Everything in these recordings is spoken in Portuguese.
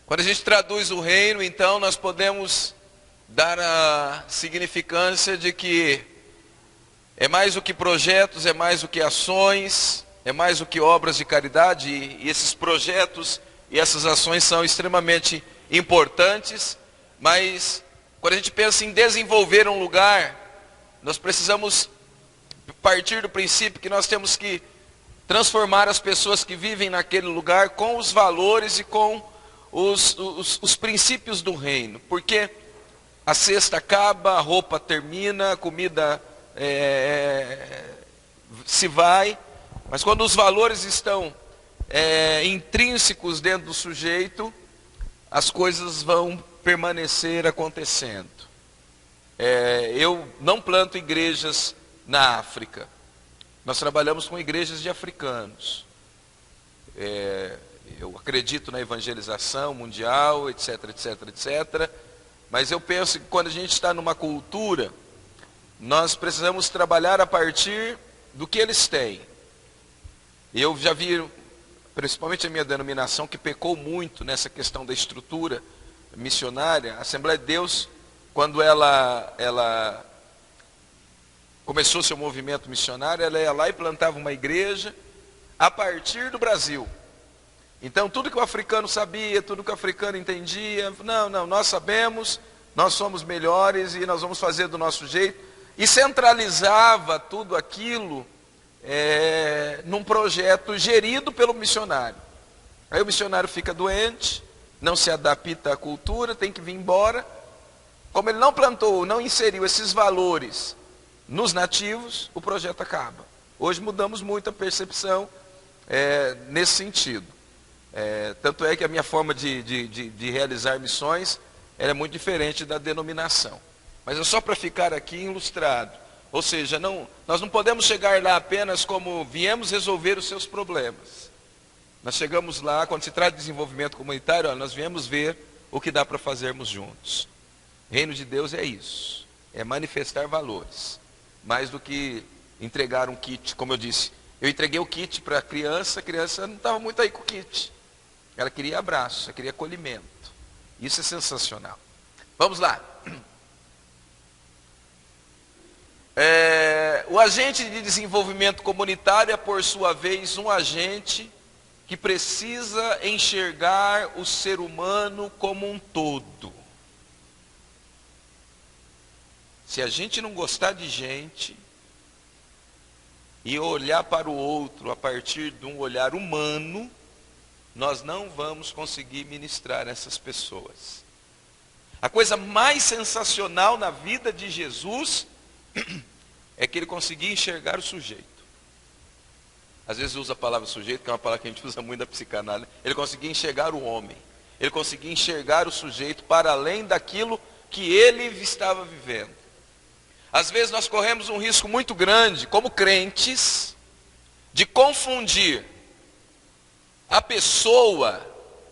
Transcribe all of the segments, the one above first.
Quando a gente traduz o reino, então nós podemos dar a significância de que é mais do que projetos, é mais do que ações, é mais do que obras de caridade, e esses projetos e essas ações são extremamente importantes, mas quando a gente pensa em desenvolver um lugar, nós precisamos partir do princípio que nós temos que transformar as pessoas que vivem naquele lugar com os valores e com os princípios do reino, porque a cesta acaba, a roupa termina, a comida se vai, mas quando os valores estão intrínsecos dentro do sujeito, as coisas vão permanecer acontecendo. Eu não planto igrejas na África. Nós trabalhamos com igrejas de africanos. Eu acredito na evangelização mundial, etc, etc, etc. Mas eu penso que quando a gente está numa cultura, nós precisamos trabalhar a partir do que eles têm. Eu já vi, principalmente a minha denominação, que pecou muito nessa questão da estrutura missionária. A Assembleia de Deus, quando ela começou seu movimento missionário, ela ia lá e plantava uma igreja a partir do Brasil. Então, tudo que o africano sabia, tudo que o africano entendia, não, nós sabemos, nós somos melhores e nós vamos fazer do nosso jeito. E centralizava tudo aquilo num projeto gerido pelo missionário. Aí o missionário fica doente, não se adapta à cultura, tem que vir embora. Como ele não plantou, não inseriu esses valores nos nativos, o projeto acaba. Hoje mudamos muito a percepção nesse sentido. Tanto é que a minha forma de realizar missões é muito diferente da denominação. Mas é só para ficar aqui ilustrado. Ou seja, nós não podemos chegar lá apenas como viemos resolver os seus problemas. Nós chegamos lá, quando se trata de desenvolvimento comunitário, nós viemos ver o que dá para fazermos juntos. Reino de Deus é isso, é manifestar valores, mais do que entregar um kit. Como eu disse, eu entreguei o kit para a criança não estava muito aí com o kit. Ela queria abraço, ela queria acolhimento. Isso é sensacional. Vamos lá. O agente de desenvolvimento comunitário é, por sua vez, um agente que precisa enxergar o ser humano como um todo. Se a gente não gostar de gente e olhar para o outro a partir de um olhar humano, nós não vamos conseguir ministrar essas pessoas. A coisa mais sensacional na vida de Jesus é que ele conseguia enxergar o sujeito. Às vezes usa a palavra sujeito, que é uma palavra que a gente usa muito na psicanálise. Ele conseguia enxergar o homem. Ele conseguia enxergar o sujeito para além daquilo que ele estava vivendo. Às vezes nós corremos um risco muito grande, como crentes, de confundir a pessoa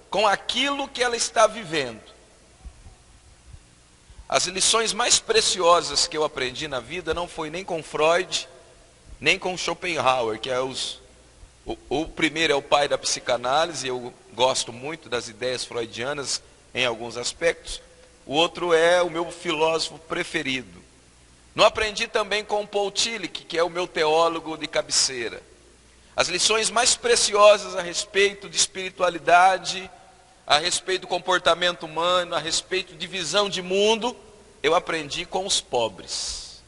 com aquilo que ela está vivendo. As lições mais preciosas que eu aprendi na vida não foi nem com Freud, nem com Schopenhauer, que é o primeiro é o pai da psicanálise. Eu gosto muito das ideias freudianas em alguns aspectos. O outro é o meu filósofo preferido. Não aprendi também com Paul Tillich, que é o meu teólogo de cabeceira. As lições mais preciosas a respeito de espiritualidade, a respeito do comportamento humano, a respeito de visão de mundo, eu aprendi com os pobres.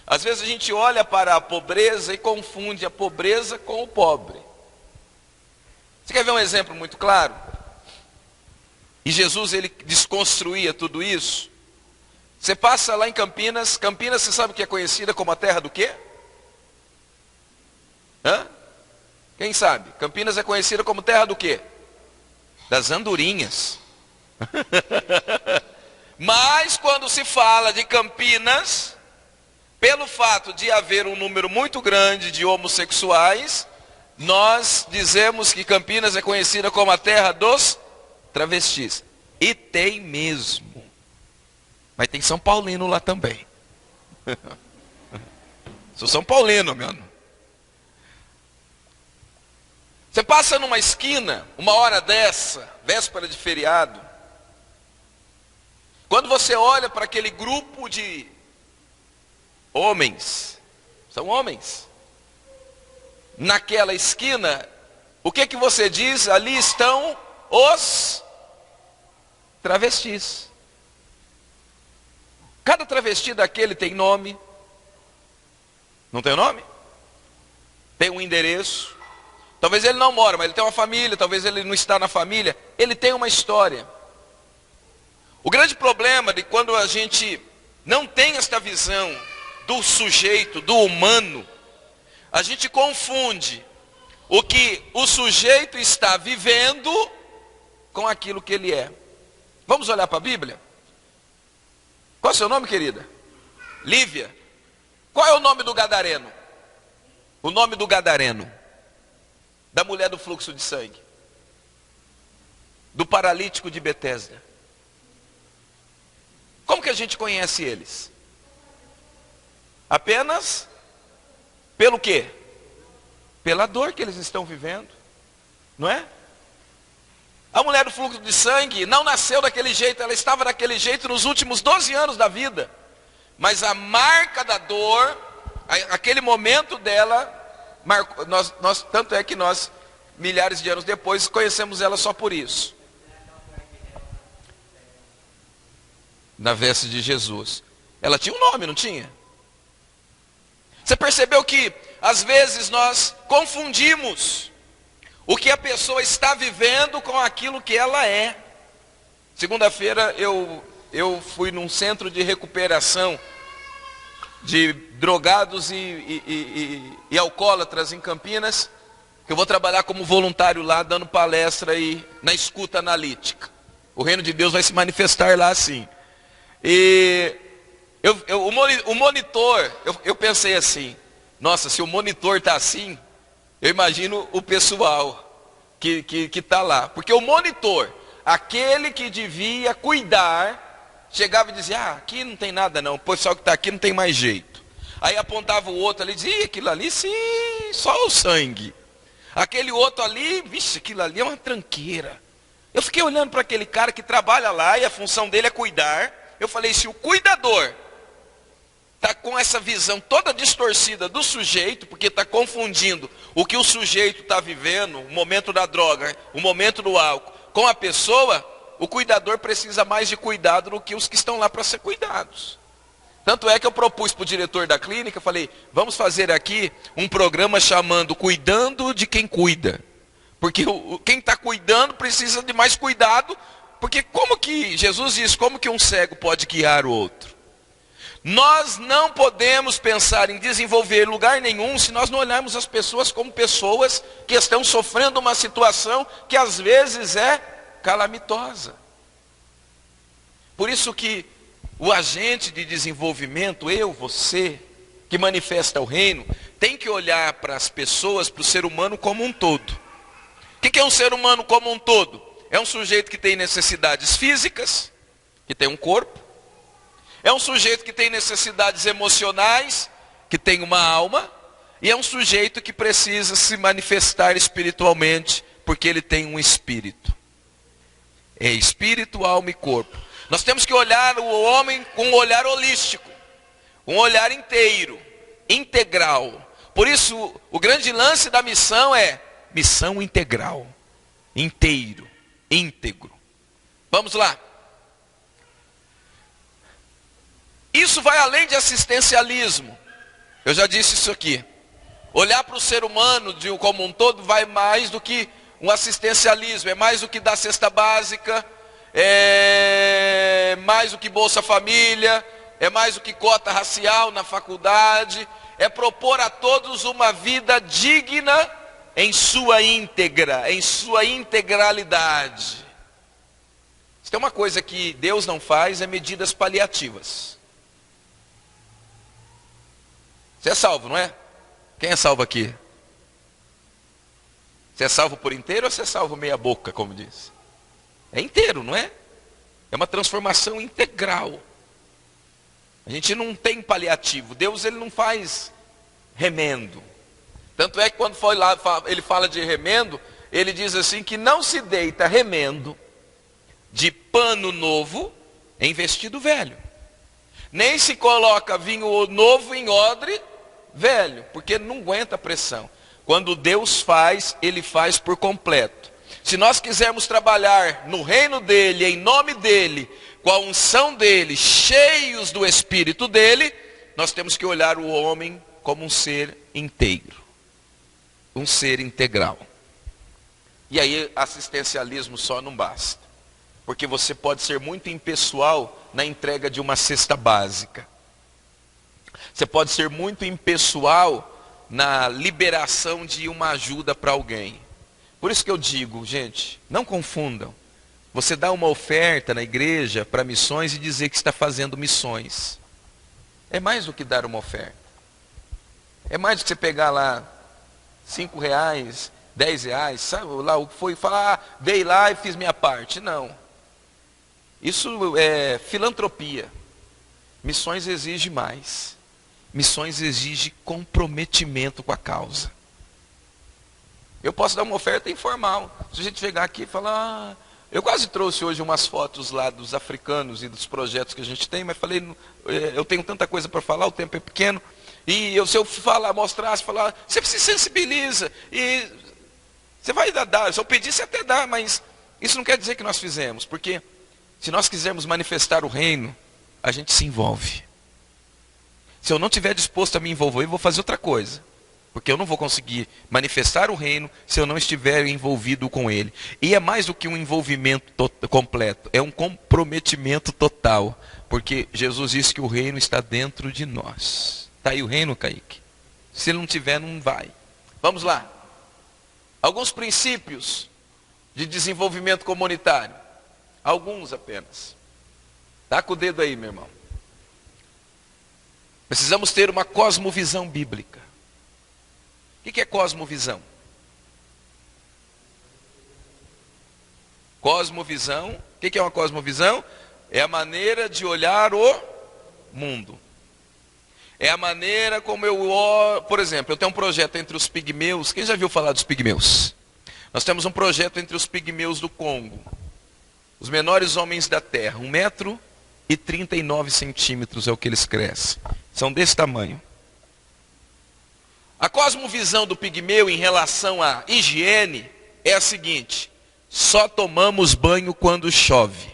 Às vezes a gente olha para a pobreza e confunde a pobreza com o pobre. Você quer ver um exemplo muito claro? E Jesus, ele desconstruía tudo isso. Você passa lá em Campinas, Campinas, você sabe que é conhecida como a terra do quê? Quem sabe? Campinas é conhecida como terra do quê? Das andorinhas. Mas quando se fala de Campinas, pelo fato de haver um número muito grande de homossexuais, nós dizemos que Campinas é conhecida como a terra dos travestis. E tem mesmo. Mas tem São Paulino lá também. Sou São Paulino, meu. Você passa numa esquina, uma hora dessa, véspera de feriado, quando você olha para aquele grupo de homens, são homens, naquela esquina, o que que você diz? Ali estão os travestis. Cada travesti daquele tem nome. Não tem nome? Tem um endereço. Talvez ele não mora, mas ele tem uma família. Talvez ele não está na família. Ele tem uma história. O grande problema de quando a gente não tem esta visão do sujeito, do humano, a gente confunde o que o sujeito está vivendo com aquilo que ele é. Vamos olhar para a Bíblia? Qual é o seu nome, querida? Lívia. Qual é o nome do gadareno? O nome do gadareno. Da mulher do fluxo de sangue. Do paralítico de Betesda. Como que a gente conhece eles? Apenas pelo quê? Pela dor que eles estão vivendo. Não é? A mulher do fluxo de sangue não nasceu daquele jeito, ela estava daquele jeito nos últimos 12 anos da vida. Mas a marca da dor, aquele momento dela, marcou, tanto é que nós, milhares de anos depois, conhecemos ela só por isso. Na veste de Jesus. Ela tinha um nome, não tinha? Você percebeu que, às vezes, nós confundimos o que a pessoa está vivendo com aquilo que ela é. Segunda-feira eu fui num centro de recuperação de drogados e alcoólatras em Campinas, que eu vou trabalhar como voluntário lá, dando palestra e na escuta analítica. O reino de Deus vai se manifestar lá assim. E o monitor, eu pensei assim, nossa, se o monitor está assim, eu imagino o pessoal que está lá. Porque o monitor, aquele que devia cuidar, chegava e dizia, aqui não tem nada não, o pessoal que está aqui não tem mais jeito. Aí apontava o outro ali e dizia, aquilo ali sim, só o sangue. Aquele outro ali, vixe, aquilo ali é uma tranqueira. Eu fiquei olhando para aquele cara que trabalha lá e a função dele é cuidar. Eu falei, se o cuidador está com essa visão toda distorcida do sujeito, porque está confundindo o que o sujeito está vivendo, o momento da droga, o momento do álcool, com a pessoa, o cuidador precisa mais de cuidado do que os que estão lá para ser cuidados. Tanto é que eu propus para o diretor da clínica, falei, vamos fazer aqui um programa chamando Cuidando de Quem Cuida. Porque quem está cuidando precisa de mais cuidado, porque como que, Jesus diz, como que um cego pode guiar o outro? Nós não podemos pensar em desenvolver lugar nenhum se nós não olharmos as pessoas como pessoas que estão sofrendo uma situação que às vezes é calamitosa. Por isso que o agente de desenvolvimento, eu, você, que manifesta o reino, tem que olhar para as pessoas, para o ser humano como um todo. O que é um ser humano como um todo? É um sujeito que tem necessidades físicas, que tem um corpo. É um sujeito que tem necessidades emocionais, que tem uma alma. E é um sujeito que precisa se manifestar espiritualmente, porque ele tem um espírito. É espírito, alma e corpo. Nós temos que olhar o homem com um olhar holístico, um olhar inteiro, integral. Por isso, o grande lance da missão é missão integral, inteiro, íntegro. Vamos lá. Isso vai além de assistencialismo. Eu já disse isso aqui. Olhar para o ser humano como um todo vai mais do que um assistencialismo. É mais do que dar cesta básica. É mais do que Bolsa Família. É mais do que cota racial na faculdade. É propor a todos uma vida digna em sua íntegra, em sua integralidade. Se tem uma coisa que Deus não faz, é medidas paliativas. Você é salvo, não é? Quem é salvo aqui? Você é salvo por inteiro ou você é salvo meia boca, como diz? É inteiro, não é? É uma transformação integral. A gente não tem paliativo. Deus, ele não faz remendo. Tanto é que quando foi lá, ele fala de remendo, ele diz assim que não se deita remendo de pano novo em vestido velho. Nem se coloca vinho novo em odre velho, porque não aguenta a pressão. Quando Deus faz, Ele faz por completo. Se nós quisermos trabalhar no reino dEle, em nome dEle, com a unção dEle, cheios do Espírito dEle, nós temos que olhar o homem como um ser inteiro, um ser integral. E aí assistencialismo só não basta, porque você pode ser muito impessoal na entrega de uma cesta básica. Você pode ser muito impessoal na liberação de uma ajuda para alguém. Por isso que eu digo, gente, não confundam. Você dá uma oferta na igreja para missões e dizer que está fazendo missões. É mais do que dar uma oferta. É mais do que você pegar lá R$5, R$10, sabe lá o que foi, e falar, dei lá e fiz minha parte. Não. Isso é filantropia. Missões exige mais. Missões exige comprometimento com a causa. Eu posso dar uma oferta informal. Se a gente chegar aqui e falar, eu quase trouxe hoje umas fotos lá dos africanos e dos projetos que a gente tem, mas falei, eu tenho tanta coisa para falar, o tempo é pequeno. E se eu falar, mostrasse, falar, você se sensibiliza. E você vai dar, se eu pedir, você até dá, mas isso não quer dizer que nós fizemos, porque se nós quisermos manifestar o reino, a gente se envolve. Se eu não estiver disposto a me envolver, eu vou fazer outra coisa. Porque eu não vou conseguir manifestar o reino se eu não estiver envolvido com ele. E é mais do que um envolvimento completo, é um comprometimento total. Porque Jesus disse que o reino está dentro de nós. Está aí o reino, Kaique? Se ele não tiver, não vai. Vamos lá. Alguns princípios de desenvolvimento comunitário. Alguns apenas. Tá com o dedo aí, meu irmão. Precisamos ter uma cosmovisão bíblica. O que é cosmovisão? Cosmovisão, o que é uma cosmovisão? É a maneira de olhar o mundo. É a maneira como eu olho, por exemplo, eu tenho um projeto entre os pigmeus. Quem já viu falar dos pigmeus? Nós temos um projeto entre os pigmeus do Congo. Os menores homens da terra, 1,39 m é o que eles crescem. São desse tamanho. A cosmovisão do pigmeu em relação à higiene é a seguinte: só tomamos banho quando chove.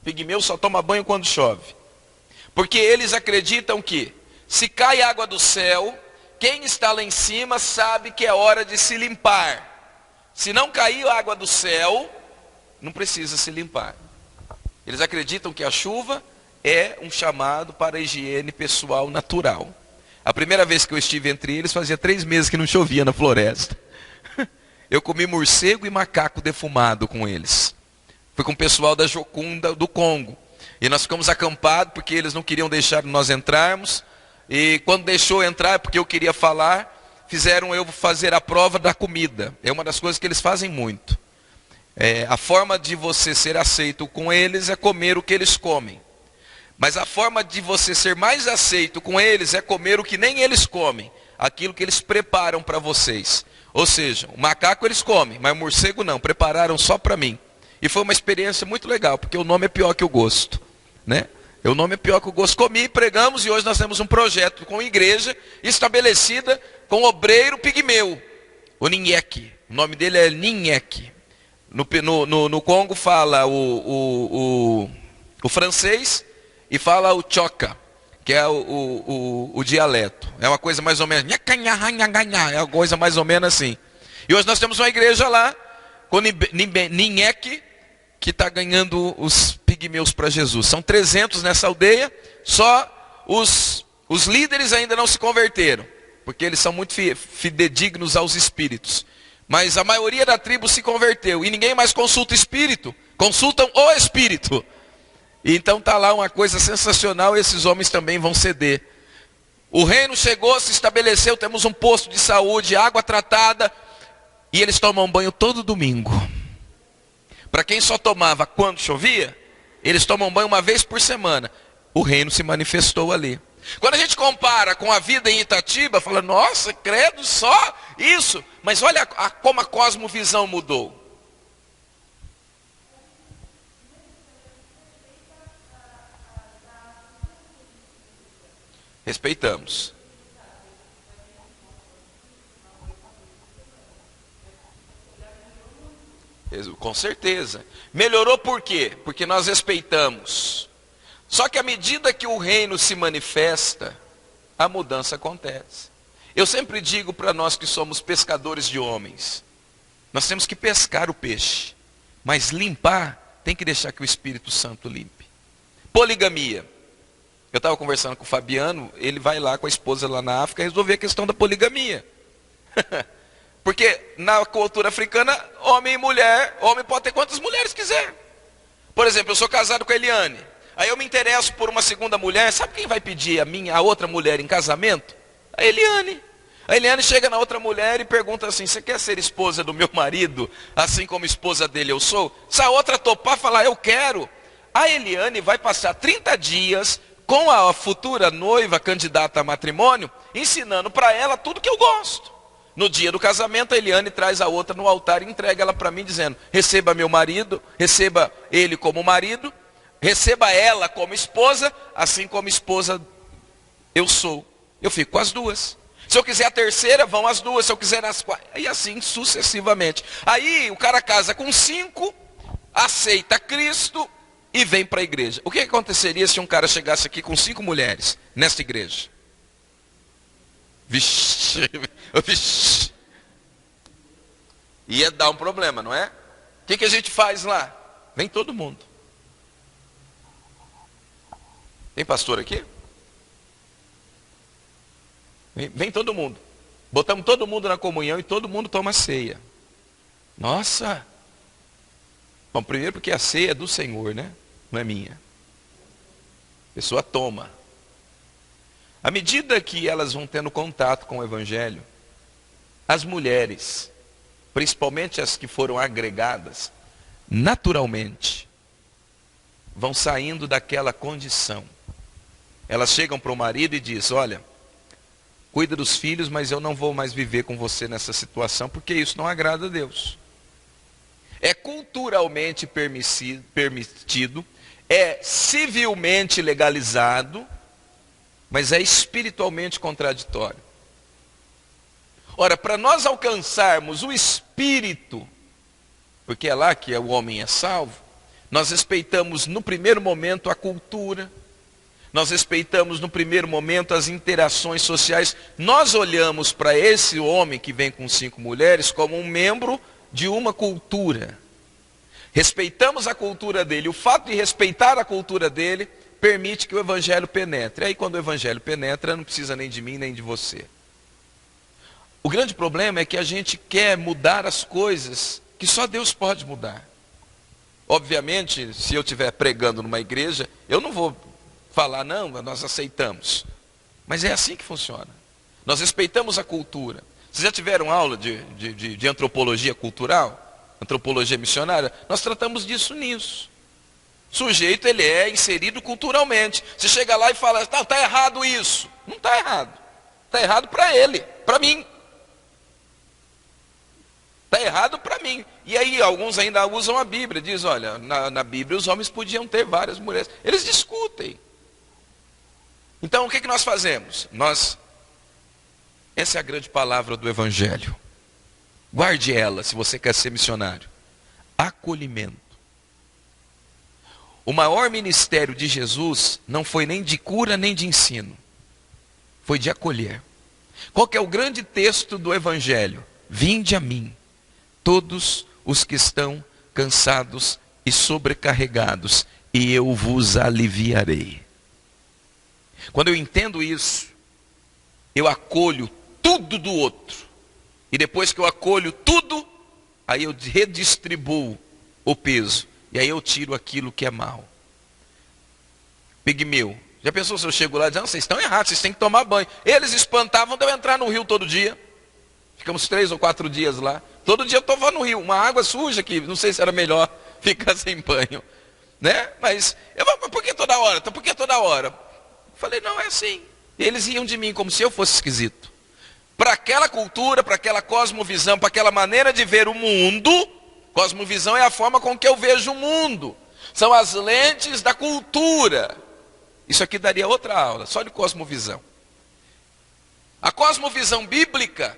Pigmeu só toma banho quando chove. Porque eles acreditam que, se cai água do céu, quem está lá em cima sabe que é hora de se limpar. Se não cair água do céu, não precisa se limpar. Eles acreditam que a chuva é um chamado para a higiene pessoal natural. A primeira vez que eu estive entre eles, fazia 3 meses que não chovia na floresta. Eu comi morcego e macaco defumado com eles. Fui com o pessoal da Jocunda do Congo. E nós ficamos acampados porque eles não queriam deixar nós entrarmos. E quando deixou entrar, porque eu queria falar, fizeram eu fazer a prova da comida. É uma das coisas que eles fazem muito. A forma de você ser aceito com eles é comer o que eles comem. Mas a forma de você ser mais aceito com eles é comer o que nem eles comem. Aquilo que eles preparam para vocês. Ou seja, o macaco eles comem, mas o morcego não. Prepararam só para mim. E foi uma experiência muito legal, porque o nome é pior que o gosto. Né? O nome é pior que o gosto. Comi, pregamos e hoje nós temos um projeto com igreja estabelecida com o obreiro pigmeu. O Ninhek. O nome dele é Ninhek. No Congo fala o francês e fala o choca, que é o dialeto. É uma coisa mais ou menos, é uma coisa mais ou menos assim. E hoje nós temos uma igreja lá, com Ninhek, que está ganhando os pigmeus para Jesus. São 300 nessa aldeia, só os líderes ainda não se converteram, porque eles são muito fidedignos aos espíritos. Mas a maioria da tribo se converteu, e ninguém mais consulta o espírito, consultam o espírito. E então está lá uma coisa sensacional, esses homens também vão ceder. O reino chegou, se estabeleceu, temos um posto de saúde, água tratada, e eles tomam banho todo domingo. Para quem só tomava quando chovia, eles tomam banho uma vez por semana. O reino se manifestou ali. Quando a gente compara com a vida em Itatiba, fala, nossa, credo, só isso. Mas olha como a cosmovisão mudou. Respeitamos. Com certeza. Melhorou por quê? Porque nós respeitamos. Só que à medida que o reino se manifesta, a mudança acontece. Eu sempre digo para nós que somos pescadores de homens, nós temos que pescar o peixe, mas limpar, tem que deixar que o Espírito Santo limpe. Poligamia. Eu estava conversando com o Fabiano, ele vai lá com a esposa lá na África resolver a questão da poligamia. Porque na cultura africana, homem e mulher, homem pode ter quantas mulheres quiser. Por exemplo, eu sou casado com a Eliane. Aí eu me interesso por uma segunda mulher. Sabe quem vai pedir a outra mulher em casamento? A Eliane. A Eliane chega na outra mulher e pergunta assim, você quer ser esposa do meu marido, assim como esposa dele eu sou? Se a outra topar, falar, eu quero. A Eliane vai passar 30 dias com a futura noiva candidata a matrimônio, ensinando para ela tudo que eu gosto. No dia do casamento, a Eliane traz a outra no altar e entrega ela para mim, dizendo, receba meu marido, receba ele como marido, receba ela como esposa, assim como esposa eu sou. Eu fico com as duas. Se eu quiser a terceira, vão as duas. Se eu quiser as quatro, e assim sucessivamente. Aí o cara casa com 5, aceita Cristo e vem para a igreja. O que aconteceria se um cara chegasse aqui com 5 mulheres nesta igreja? Vixe, vixe. Ia dar um problema, não é? O que a gente faz lá? Vem todo mundo. Tem pastor aqui? Vem todo mundo. Botamos todo mundo na comunhão e todo mundo toma ceia. Nossa! Bom, primeiro porque a ceia é do Senhor, né? Não é minha. A pessoa toma. À medida que elas vão tendo contato com o Evangelho, as mulheres, principalmente as que foram agregadas, naturalmente, vão saindo daquela condição. Elas chegam para o marido e dizem, olha, cuida dos filhos, mas eu não vou mais viver com você nessa situação, porque isso não agrada a Deus. É culturalmente permitido, é civilmente legalizado, mas é espiritualmente contraditório. Ora, para nós alcançarmos o espírito, porque é lá que o homem é salvo, nós respeitamos no primeiro momento a cultura, nós respeitamos no primeiro momento as interações sociais, nós olhamos para esse homem que vem com 5 mulheres como um membro de uma cultura. Respeitamos a cultura dele, o fato de respeitar a cultura dele, permite que o Evangelho penetre. Aí quando o Evangelho penetra, não precisa nem de mim, nem de você. O grande problema é que a gente quer mudar as coisas que só Deus pode mudar. Obviamente, se eu estiver pregando numa igreja, eu não vou falar, não, nós aceitamos. Mas é assim que funciona. Nós respeitamos a cultura. Vocês já tiveram aula de antropologia cultural? Antropologia missionária? Nós tratamos disso nisso. O sujeito, ele é inserido culturalmente. Você chega lá e fala, está errado isso. Não está errado. Está errado para ele, para mim. Está errado para mim. E aí alguns ainda usam a Bíblia. Diz, olha, na Bíblia os homens podiam ter várias mulheres. Eles discutem. Então o que nós fazemos? Essa é a grande palavra do Evangelho. Guarde ela se você quer ser missionário. Acolhimento. O maior ministério de Jesus não foi nem de cura nem de ensino. Foi de acolher. Qual que é o grande texto do Evangelho? Vinde a mim, todos os que estão cansados e sobrecarregados, e eu vos aliviarei. Quando eu entendo isso, eu acolho tudo do outro. E depois que eu acolho tudo, aí eu redistribuo o peso. E aí eu tiro aquilo que é mal. Pigmeu. Já pensou se eu chego lá e digo, não, vocês estão errados, vocês têm que tomar banho. Eles espantavam de eu entrar no rio todo dia. Ficamos 3 ou 4 dias lá. Todo dia eu estava no rio. Uma água suja que não sei se era melhor ficar sem banho. Né? Mas por que toda hora? Por que toda hora? Eu falei, não, é assim. Eles riam de mim como se eu fosse esquisito. Para aquela cultura, para aquela cosmovisão, para aquela maneira de ver o mundo, cosmovisão é a forma com que eu vejo o mundo. São as lentes da cultura. Isso aqui daria outra aula, só de cosmovisão. A cosmovisão bíblica,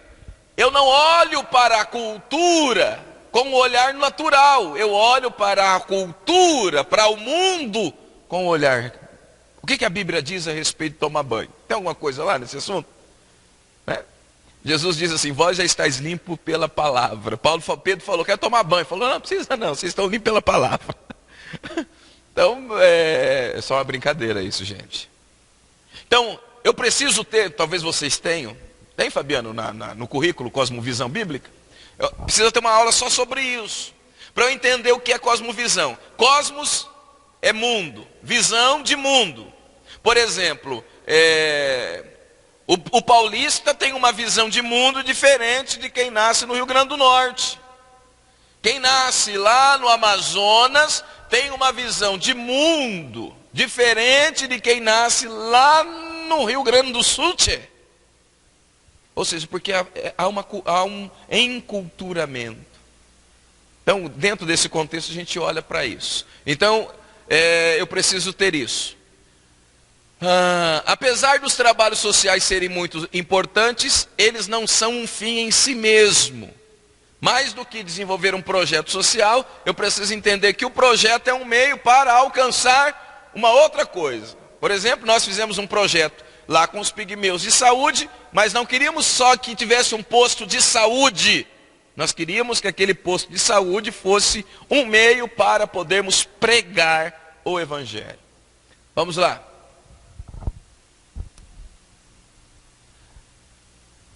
eu não olho para a cultura com um olhar natural. Eu olho para a cultura, para o mundo, com um olhar. O que a Bíblia diz a respeito de tomar banho? Tem alguma coisa lá nesse assunto? Né? Jesus diz assim, vós já estáis limpos pela palavra. Pedro falou, quer tomar banho? Falou, não precisa não, vocês estão limpos pela palavra. Então, é só uma brincadeira isso, gente. Então, eu preciso ter, talvez vocês tenham, tem, Fabiano, no currículo Cosmovisão Bíblica? Eu preciso ter uma aula só sobre isso, para eu entender o que é cosmovisão. Cosmos é mundo, visão de mundo. Por exemplo, o paulista tem uma visão de mundo diferente de quem nasce no Rio Grande do Norte. Quem nasce lá no Amazonas tem uma visão de mundo diferente de quem nasce lá no Rio Grande do Sul. Ou seja, porque há um enculturamento. Então, dentro desse contexto, a gente olha para isso. Então, eu preciso ter isso. Apesar dos trabalhos sociais serem muito importantes, eles não são um fim em si mesmo. Mais do que desenvolver um projeto social, eu preciso entender que o projeto é um meio para alcançar uma outra coisa. Por exemplo, nós fizemos um projeto lá com os pigmeus de saúde, mas não queríamos só que tivesse um posto de saúde. Nós queríamos que aquele posto de saúde fosse um meio para podermos pregar o evangelho. Vamos lá.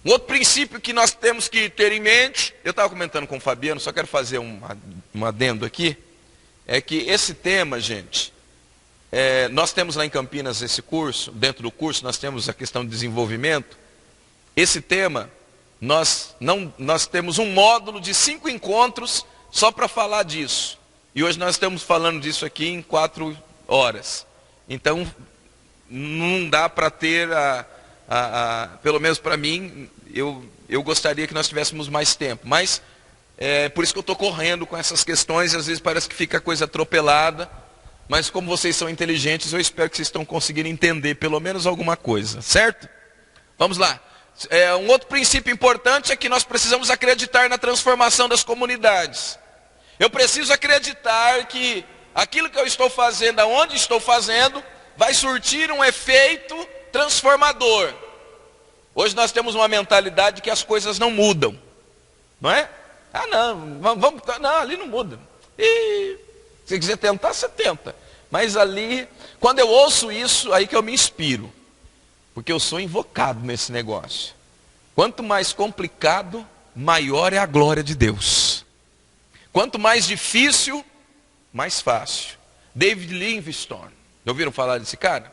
Um outro princípio que nós temos que ter em mente, eu estava comentando com o Fabiano, só quero fazer um adendo aqui, é que esse tema, gente, nós temos lá em Campinas esse curso, dentro do curso nós temos a questão de desenvolvimento. Esse tema, nós temos um módulo de 5 encontros só para falar disso. E hoje nós estamos falando disso aqui em 4 horas. Então, não dá para ter pelo menos para mim, eu gostaria que nós tivéssemos mais tempo. Mas, por isso que eu estou correndo com essas questões, e às vezes parece que fica coisa atropelada. Mas como vocês são inteligentes, eu espero que vocês estão conseguindo entender pelo menos alguma coisa, certo? Vamos lá. Um outro princípio importante é que nós precisamos acreditar na transformação das comunidades. Eu preciso acreditar que aquilo que eu estou fazendo, aonde estou fazendo, vai surtir um efeito transformador. Hoje nós temos uma mentalidade que as coisas não mudam, não é? Não, ali não muda. E se quiser tentar, você tenta. Mas ali, quando eu ouço isso, aí que eu me inspiro. Porque eu sou invocado nesse negócio. Quanto mais complicado, maior é a glória de Deus. Quanto mais difícil, mais fácil. David Livingstone, já ouviram falar desse cara?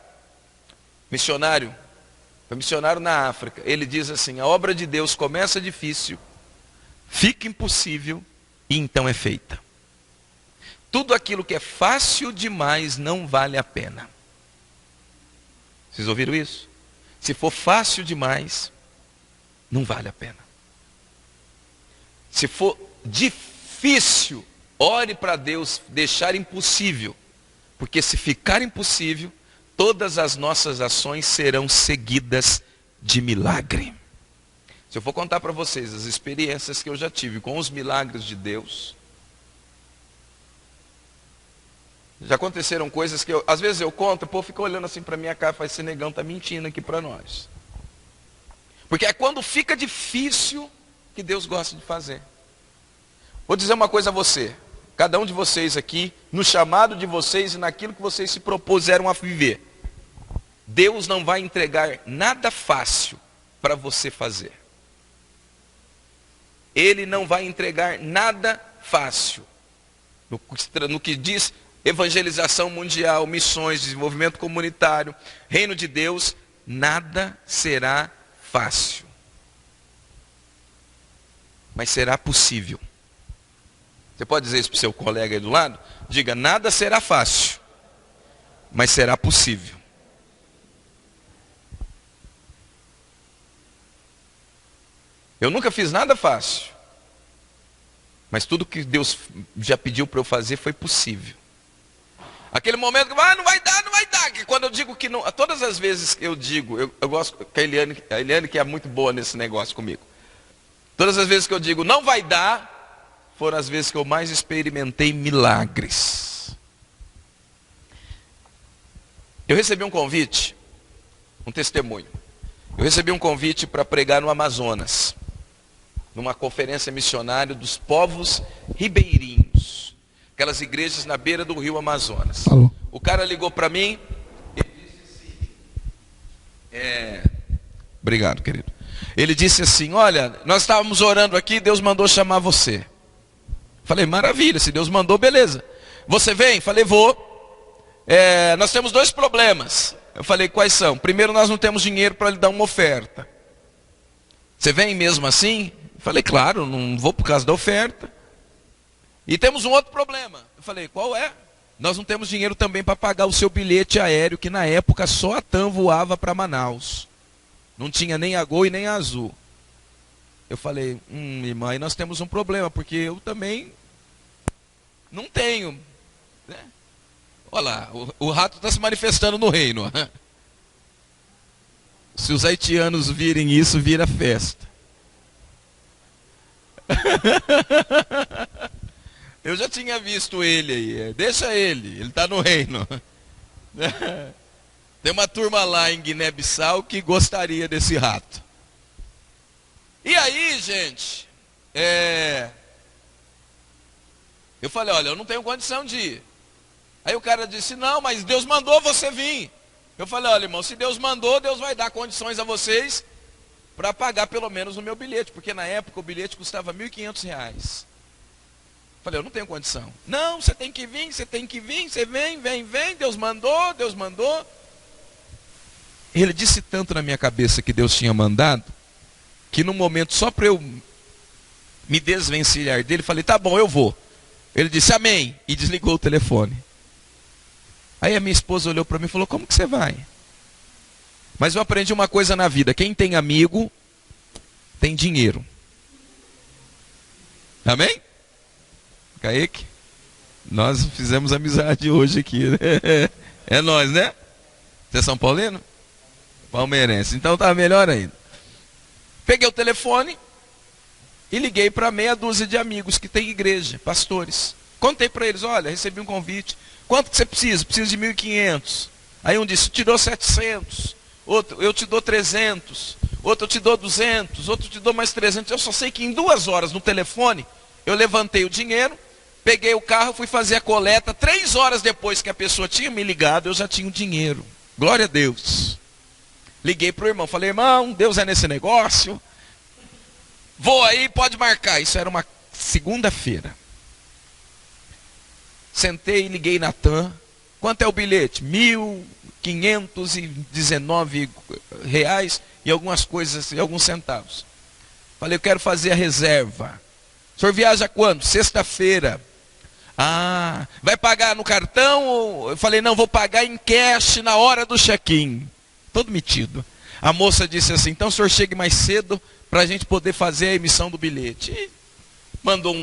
Missionário, foi missionário na África. Ele diz assim, a obra de Deus começa difícil, fica impossível e então é feita. Tudo aquilo que é fácil demais não vale a pena. Vocês ouviram isso? Se for fácil demais, não vale a pena. Se for difícil, ore para Deus deixar impossível. Porque se ficar impossível, todas as nossas ações serão seguidas de milagre. Se eu for contar para vocês as experiências que eu já tive com os milagres de Deus, já aconteceram coisas que às vezes eu conto, o povo fica olhando assim para minha cara e fala, esse negão está mentindo aqui para nós. Porque é quando fica difícil que Deus gosta de fazer. Vou dizer uma coisa a você, cada um de vocês aqui, no chamado de vocês e naquilo que vocês se propuseram a viver, Deus não vai entregar nada fácil para você fazer. Ele não vai entregar nada fácil. No que diz evangelização mundial, missões, desenvolvimento comunitário, reino de Deus, nada será fácil. Mas será possível. Você pode dizer isso para o seu colega aí do lado? Diga, nada será fácil, mas será possível. Eu nunca fiz nada fácil. Mas tudo que Deus já pediu para eu fazer foi possível. Aquele momento que não vai dar, não vai dar. Que quando eu digo que não, todas as vezes que eu digo, eu gosto que a Eliane que é muito boa nesse negócio comigo. Todas as vezes que eu digo não vai dar, foram as vezes que eu mais experimentei milagres. Eu recebi um convite, um testemunho. Eu recebi um convite para pregar no Amazonas, numa conferência missionária dos povos ribeirinhos, aquelas igrejas na beira do rio Amazonas. Alô. O cara ligou para mim e disse assim, obrigado, querido. Ele disse assim, olha, nós estávamos orando aqui, Deus mandou chamar você. Falei, maravilha, se Deus mandou, beleza. Você vem? Falei, vou. Nós temos 2 problemas. Eu falei, quais são? Primeiro, nós não temos dinheiro para lhe dar uma oferta. Você vem mesmo assim? Eu falei, claro, não vou por causa da oferta. E temos um outro problema. Eu falei, qual é? Nós não temos dinheiro também para pagar o seu bilhete aéreo, que na época só a TAM voava para Manaus. Não tinha nem a Gol e nem a Azul. Eu falei, irmã, aí nós temos um problema, porque eu também não tenho, né? Olha lá, o rato está se manifestando no reino. Se os haitianos virem isso, vira festa. Eu já tinha visto ele aí. Deixa ele está no reino. Tem uma turma lá em Guiné-Bissau que gostaria desse rato. E aí, gente, eu falei, olha, eu não tenho condição de ir. Aí o cara disse, não, mas Deus mandou você vir. Eu falei, olha, irmão, se Deus mandou, Deus vai dar condições a vocês para pagar pelo menos o meu bilhete, porque na época o bilhete custava R$1.500. Falei, eu não tenho condição. Não, você tem que vir, você vem, Deus mandou. Ele disse tanto na minha cabeça que Deus tinha mandado, que no momento, só para eu me desvencilhar dele, falei, tá bom, eu vou. Ele disse, amém, e desligou o telefone. Aí a minha esposa olhou para mim e falou, como que você vai? Mas eu aprendi uma coisa na vida, quem tem amigo, tem dinheiro. Amém? Kaique, nós fizemos amizade hoje aqui, né? É nós, né? Você é São Paulino? Palmeirense, então tá melhor ainda. Peguei o telefone e liguei para meia dúzia de amigos que tem igreja, pastores. Contei para eles, olha, recebi um convite. Quanto que você precisa? Preciso de 1.500. Aí um disse, te dou 700. Outro, eu te dou 300. Outro, eu te dou 200. Outro, eu te dou mais 300. Eu só sei que em 2 horas no telefone, eu levantei o dinheiro, peguei o carro, fui fazer a coleta. 3 horas depois que a pessoa tinha me ligado, eu já tinha o dinheiro. Glória a Deus. Liguei para o irmão, falei, irmão, Deus é nesse negócio. Vou aí, pode marcar. Isso era uma segunda-feira. Sentei e liguei na TAM. Quanto é o bilhete? R$1.519 e algumas coisas, e alguns centavos. Falei, eu quero fazer a reserva. O senhor viaja quando? Sexta-feira. Ah, vai pagar no cartão? Eu falei, não, vou pagar em cash na hora do check-in. Todo metido. A moça disse assim, então o senhor chegue mais cedo para a gente poder fazer a emissão do bilhete. E mandou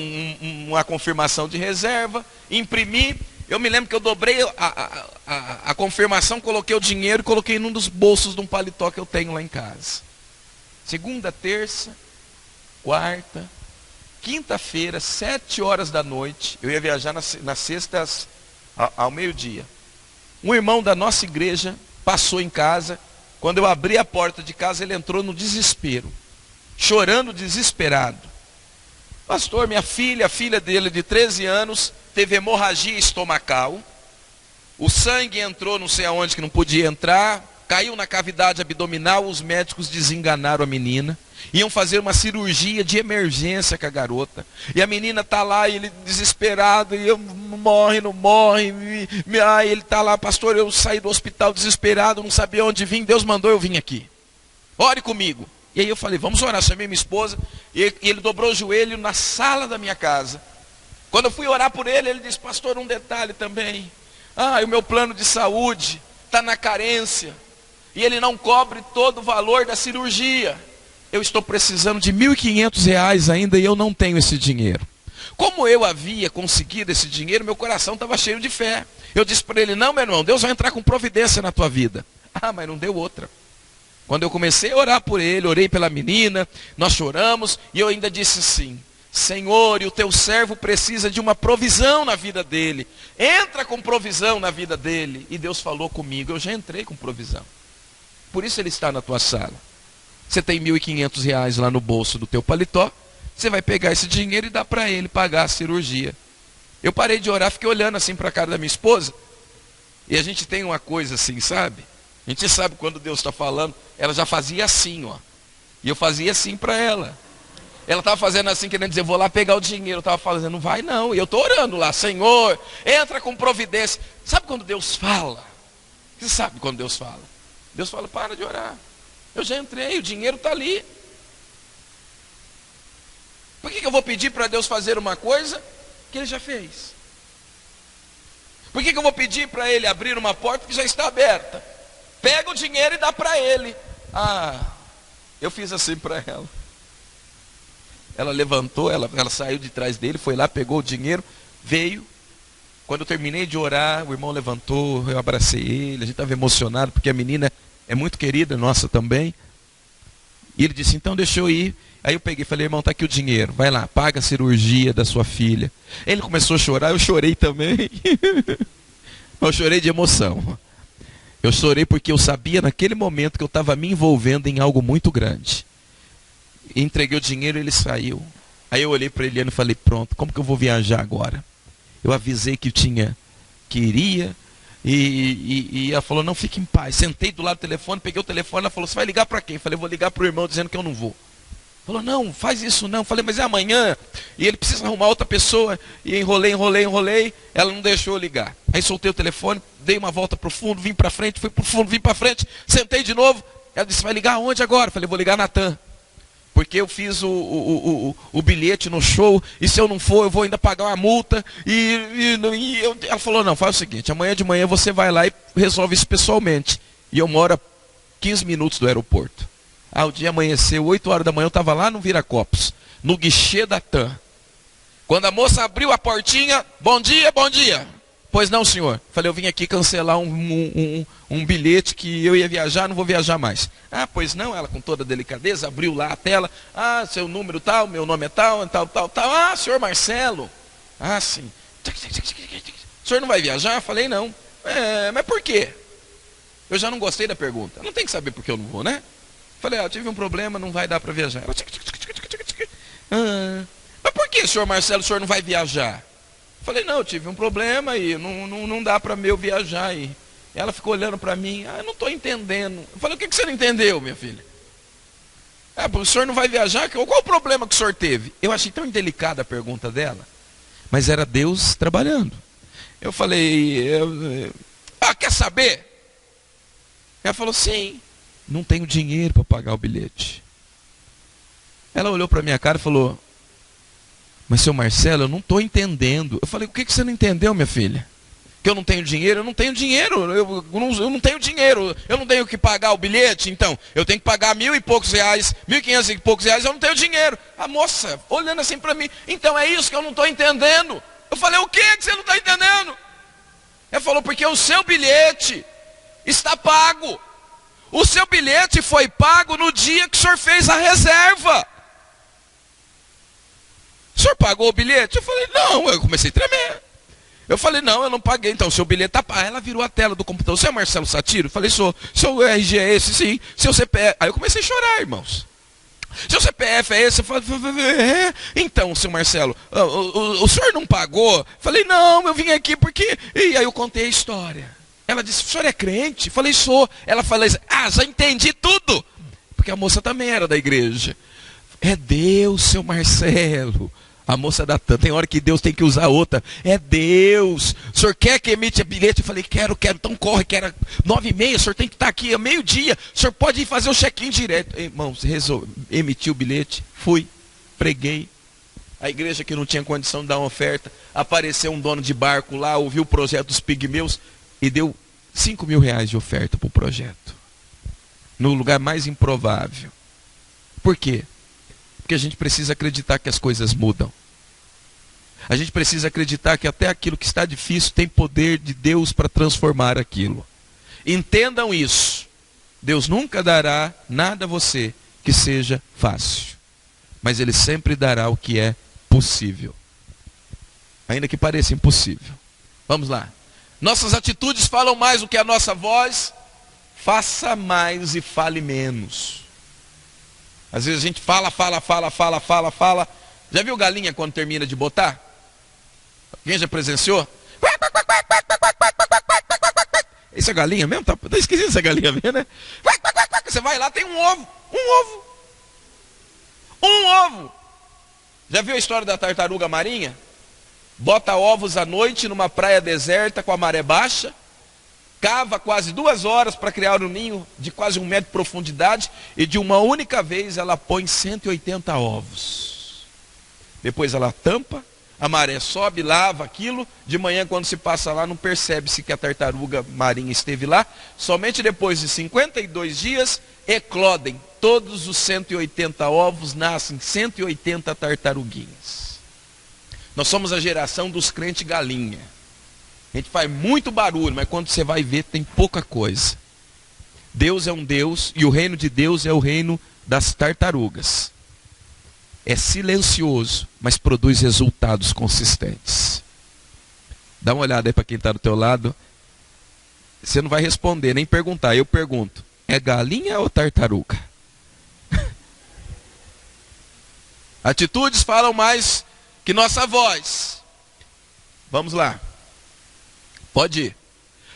uma confirmação de reserva, imprimi. Eu me lembro que eu dobrei a confirmação, coloquei o dinheiro e coloquei num dos bolsos de um paletó que eu tenho lá em casa. Segunda, terça, quarta, quinta-feira, 7 horas da noite, eu ia viajar na sexta ao meio-dia. Um irmão da nossa igreja passou em casa. Quando eu abri a porta de casa, ele entrou no desespero, chorando, desesperado. Pastor, minha filha, a filha dele de 13 anos, teve hemorragia estomacal. O sangue entrou não sei aonde que não podia entrar, caiu na cavidade abdominal, os médicos desenganaram a menina. Iam fazer uma cirurgia de emergência com a garota. E a menina está lá, e ele desesperado, e eu, não morre. Ele está lá, pastor, eu saí do hospital desesperado, não sabia onde vim, Deus mandou eu vim aqui. Ore comigo. E aí eu falei, vamos orar, chamei minha esposa, e ele dobrou o joelho na sala da minha casa. Quando eu fui orar por ele, ele disse, pastor, um detalhe também. O meu plano de saúde está na carência, e ele não cobre todo o valor da cirurgia. eu estou precisando de R$ 1.500 ainda e eu não tenho esse dinheiro. Como eu havia conseguido esse dinheiro, meu coração estava cheio de fé. Eu disse para ele, não, meu irmão, Deus vai entrar com providência na tua vida. Ah, mas não deu outra. Quando eu comecei a orar por ele, orei pela menina, nós choramos, e eu ainda disse assim, Senhor, e o teu servo precisa de uma provisão na vida dele. Entra com provisão na vida dele. E Deus falou comigo, eu já entrei com provisão. Por isso ele está na tua sala. Você tem R$ 1.500 lá no bolso do teu paletó, você vai pegar esse dinheiro e dar para ele pagar a cirurgia. Eu parei de orar, fiquei olhando assim para a cara da minha esposa. E a gente tem uma coisa assim, sabe? A gente sabe quando Deus está falando. Ela já fazia assim, ó. E eu fazia assim para ela. Ela estava fazendo assim, querendo dizer, vou lá pegar o dinheiro. Eu estava fazendo, não vai não. E eu estou orando lá, Senhor, entra com providência. Sabe quando Deus fala? Você sabe quando Deus fala? Deus fala, para de orar. Eu já entrei, o dinheiro está ali. Por que eu vou pedir para Deus fazer uma coisa que Ele já fez? Por que eu vou pedir para Ele abrir uma porta que já está aberta? Pega o dinheiro e dá para Ele. Ah, eu fiz assim para ela. Ela levantou, ela saiu de trás dele, foi lá, pegou o dinheiro, veio. Quando eu terminei de orar, o irmão levantou, eu abracei ele, a gente estava emocionado, porque a menina é muito querida, nossa também. E ele disse, então deixa eu ir. Aí eu peguei e falei, irmão, está aqui o dinheiro, vai lá, paga a cirurgia da sua filha. Ele começou a chorar, eu chorei também. Eu chorei de emoção. Eu chorei porque eu sabia naquele momento que eu estava me envolvendo em algo muito grande. Entreguei o dinheiro e ele saiu. Aí eu olhei para ele e falei, pronto, como que eu vou viajar agora? Eu avisei que iria, e ela falou, não, fique em paz. Sentei do lado do telefone, peguei o telefone, ela falou, você vai ligar para quem? Eu falei, vou ligar para o irmão dizendo que eu não vou. Falou, não, faz isso não. Eu falei, mas é amanhã, e ele precisa arrumar outra pessoa, e enrolei, ela não deixou eu ligar. Aí soltei o telefone, dei uma volta para o fundo, vim para frente, fui para o fundo, vim para frente, sentei de novo, ela disse, vai ligar aonde agora? Eu falei, vou ligar na TAM. Porque eu fiz o bilhete no show, e se eu não for, eu vou ainda pagar uma multa. Ela falou, não, faz o seguinte, amanhã de manhã você vai lá e resolve isso pessoalmente. E eu moro a 15 minutos do aeroporto. O dia amanheceu, 8 horas da manhã, eu estava lá no Viracopos, no guichê da TAM. Quando a moça abriu a portinha, bom dia, bom dia. Pois não, senhor. Falei, eu vim aqui cancelar um bilhete que eu ia viajar, não vou viajar mais. Ah, pois não, ela com toda delicadeza abriu lá a tela. Ah, seu número tal, meu nome é tal, tal, tal, tal. Ah, senhor Marcelo. Ah, sim. O senhor não vai viajar? Falei, não. Mas por quê? Eu já não gostei da pergunta. Não tem que saber por que eu não vou, né? Falei, eu tive um problema, não vai dar para viajar. Mas por que, senhor Marcelo, o senhor não vai viajar? Falei, não, eu tive um problema e não dá para eu viajar. E ela ficou olhando para mim, eu não estou entendendo. Eu falei, o que você não entendeu, minha filha? O senhor não vai viajar? Qual o problema que o senhor teve? Eu achei tão indelicada a pergunta dela, mas era Deus trabalhando. Eu falei, quer saber? Ela falou, sim, não tenho dinheiro para pagar o bilhete. Ela olhou para minha cara e falou, mas seu Marcelo, eu não estou entendendo. Eu falei, o que você não entendeu, minha filha? Que eu não tenho dinheiro? Eu não tenho dinheiro, eu não tenho dinheiro, eu não tenho que pagar o bilhete, então eu tenho que pagar R$ 1.000 e poucos, R$ 1.500 e poucos, eu não tenho dinheiro. A moça, olhando assim para mim, então é isso que eu não estou entendendo. Eu falei, o que você não está entendendo? Ela falou, porque o seu bilhete está pago. O seu bilhete foi pago no dia que o senhor fez a reserva. O senhor pagou o bilhete? Eu falei, não, eu comecei a tremer. Eu falei, não, eu não paguei, então o seu bilhete está pago. Ela virou a tela do computador, você é Marcelo Satiro? Eu falei, sou. Seu RG é esse? Sim. Seu CPF? Aí eu comecei a chorar, irmãos. Seu CPF é esse? Eu falei, então, seu Marcelo, o senhor não pagou? Eu falei, não, eu vim aqui porque... E aí eu contei a história. Ela disse, o senhor é crente? Eu falei, sou. Ela falou, já entendi tudo. Porque a moça também era da igreja. É Deus, seu Marcelo. A moça da TAM, tem hora que Deus tem que usar outra. É Deus. O senhor quer que emite bilhete? Eu falei, quero. Então corre, que era 9h30. O senhor tem que estar aqui a meio-dia. O senhor pode ir fazer o check-in direto. Irmãos, emitiu o bilhete, fui, preguei. A igreja que não tinha condição de dar uma oferta, apareceu um dono de barco lá, ouviu o projeto dos pigmeus e deu R$ 5.000 de oferta para o projeto. No lugar mais improvável. Por quê? Porque a gente precisa acreditar que as coisas mudam. A gente precisa acreditar que até aquilo que está difícil tem poder de Deus para transformar aquilo. Entendam isso. Deus nunca dará nada a você que seja fácil. Mas Ele sempre dará o que é possível. Ainda que pareça impossível. Vamos lá. Nossas atitudes falam mais do que a nossa voz. Faça mais e fale menos. Às vezes a gente fala. Já viu galinha quando termina de botar? Quem já presenciou? Isso é galinha mesmo? Tá esquisito essa galinha mesmo, né? Você vai lá, tem um ovo. Um ovo. Já viu a história da tartaruga marinha? Bota ovos à noite numa praia deserta com a maré baixa. Cava quase 2 horas para criar um ninho de quase 1 metro de profundidade. E de uma única vez ela põe 180 ovos. Depois ela tampa. A maré sobe, lava aquilo. De manhã, quando se passa lá, não percebe-se que a tartaruga marinha esteve lá. Somente depois de 52 dias, eclodem. Todos os 180 ovos, nascem 180 tartaruguinhas. Nós somos a geração dos crentes galinha. A gente faz muito barulho, mas quando você vai ver, tem pouca coisa. Deus é um Deus, e o reino de Deus é o reino das tartarugas. É silencioso, mas produz resultados consistentes. Dá uma olhada aí para quem está do teu lado. Você não vai responder, nem perguntar. Eu pergunto, é galinha ou tartaruga? Atitudes falam mais que nossa voz. Vamos lá. Pode ir.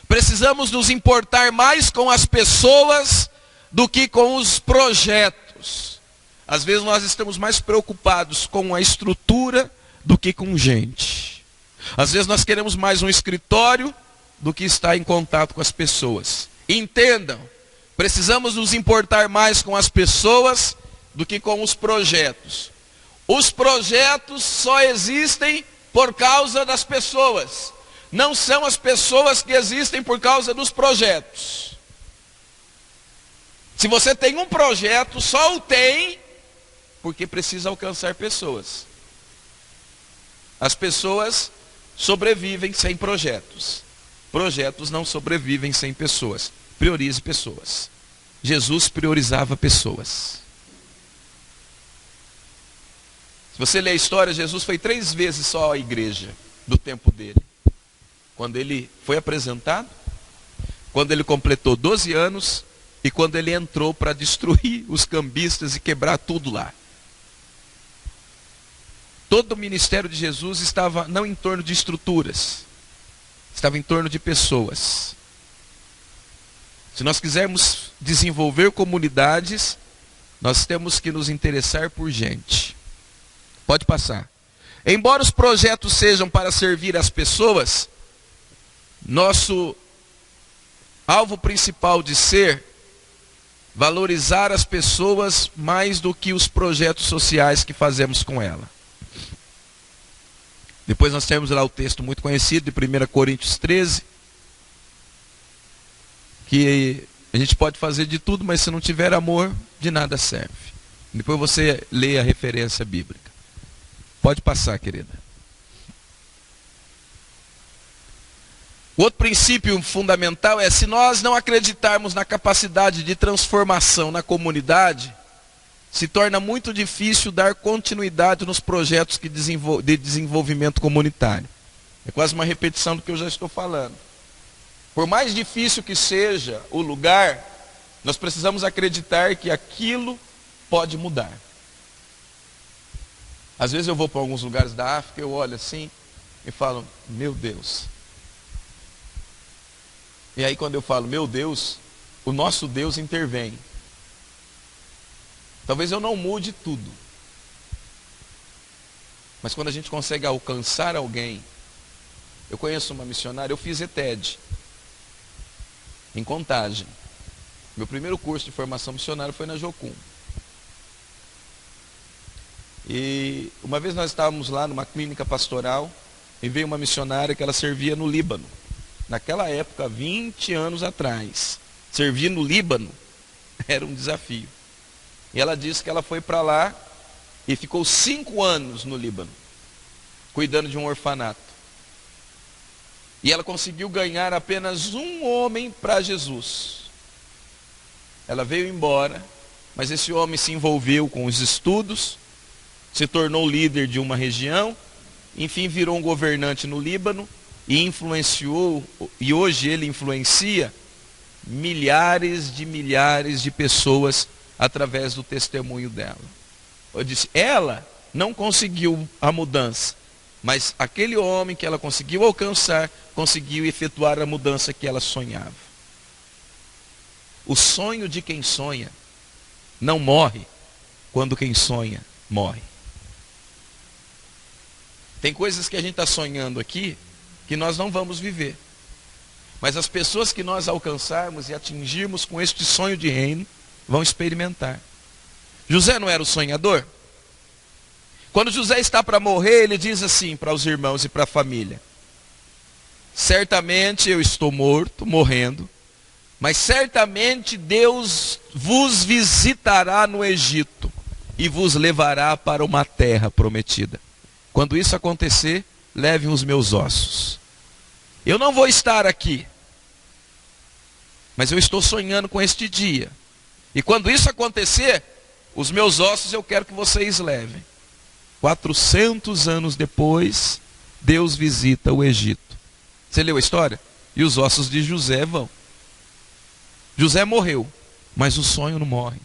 Precisamos nos importar mais com as pessoas do que com os projetos. Às vezes nós estamos mais preocupados com a estrutura do que com gente. Às vezes nós queremos mais um escritório do que estar em contato com as pessoas. Entendam, precisamos nos importar mais com as pessoas do que com os projetos. Os projetos só existem por causa das pessoas. Não são as pessoas que existem por causa dos projetos. Se você tem um projeto, só o tem porque precisa alcançar pessoas. As pessoas sobrevivem sem projetos. Projetos não sobrevivem sem pessoas. Priorize pessoas. Jesus priorizava pessoas. Se você ler a história, Jesus foi 3 vezes só à igreja do tempo dele. Quando ele foi apresentado, quando ele completou 12 anos e quando ele entrou para destruir os cambistas e quebrar tudo lá. Todo o ministério de Jesus estava não em torno de estruturas, estava em torno de pessoas. Se nós quisermos desenvolver comunidades, nós temos que nos interessar por gente. Pode passar. Embora os projetos sejam para servir as pessoas, nosso alvo principal de ser valorizar as pessoas mais do que os projetos sociais que fazemos com ela. Depois nós temos lá o texto muito conhecido de 1 Coríntios 13, que a gente pode fazer de tudo, mas se não tiver amor, de nada serve. Depois você lê a referência bíblica. Pode passar, querida. O outro princípio fundamental é, se nós não acreditarmos na capacidade de transformação na comunidade, se torna muito difícil dar continuidade nos projetos de desenvolvimento comunitário. É quase uma repetição do que eu já estou falando. Por mais difícil que seja o lugar, nós precisamos acreditar que aquilo pode mudar. Às vezes eu vou para alguns lugares da África, eu olho assim e falo, meu Deus. E aí quando eu falo, meu Deus, o nosso Deus intervém. Talvez eu não mude tudo. Mas quando a gente consegue alcançar alguém, eu conheço uma missionária, eu fiz ETED, em Contagem. Meu primeiro curso de formação missionária foi na Jocum. E uma vez nós estávamos lá numa clínica pastoral, e veio uma missionária que ela servia no Líbano. Naquela época, 20 anos atrás, servir no Líbano era um desafio. E ela disse que ela foi para lá e ficou 5 anos no Líbano, cuidando de um orfanato. E ela conseguiu ganhar apenas um homem para Jesus. Ela veio embora, mas esse homem se envolveu com os estudos, se tornou líder de uma região, enfim, virou um governante no Líbano e influenciou, e hoje ele influencia milhares de pessoas através do testemunho dela. Eu disse, ela não conseguiu a mudança, mas aquele homem que ela conseguiu alcançar, conseguiu efetuar a mudança que ela sonhava. O sonho de quem sonha não morre quando quem sonha morre. Tem coisas que a gente está sonhando aqui que nós não vamos viver. Mas as pessoas que nós alcançarmos e atingirmos com este sonho de reino vão experimentar. José não era o sonhador? Quando José está para morrer, ele diz assim para os irmãos e para a família: certamente eu estou morto, morrendo, mas certamente Deus vos visitará no Egito e vos levará para uma terra prometida. Quando isso acontecer, levem os meus ossos. Eu não vou estar aqui, mas eu estou sonhando com este dia. E quando isso acontecer, os meus ossos eu quero que vocês levem. 400 anos depois, Deus visita o Egito. Você leu a história? E os ossos de José vão. José morreu, mas o sonho não morre.